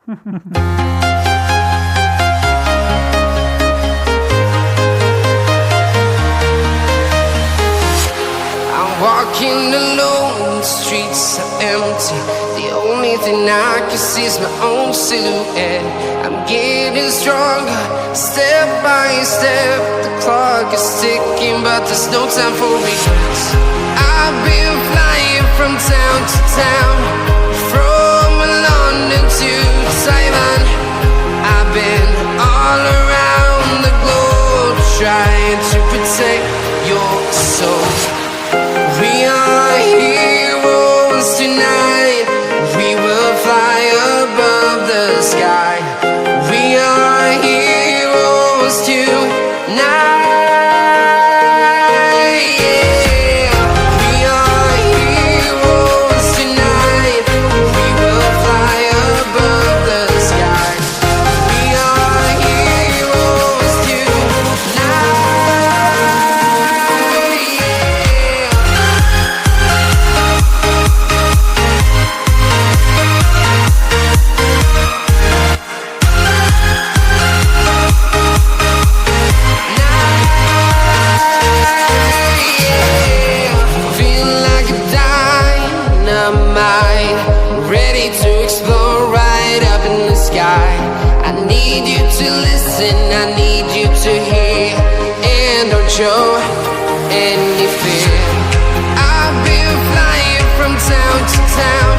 Walking alone, the streets are empty. The only thing I can see is my own silhouette. I'm getting stronger, step by step. The clock is ticking, but there's no time for regrets. I've been flying from town to town, from London to Taiwan. I've been all around the globe, trying to protect your soul. We are heroes tonight. We will fly above the sky. We are heroes tonight. Yeah. We are heroes tonight. We will fly above the sky. We are heroes tonight. Ready to explore right up in the sky. I need you to listen, I need you to hear, and don't show any fear. I've been flying from town to town,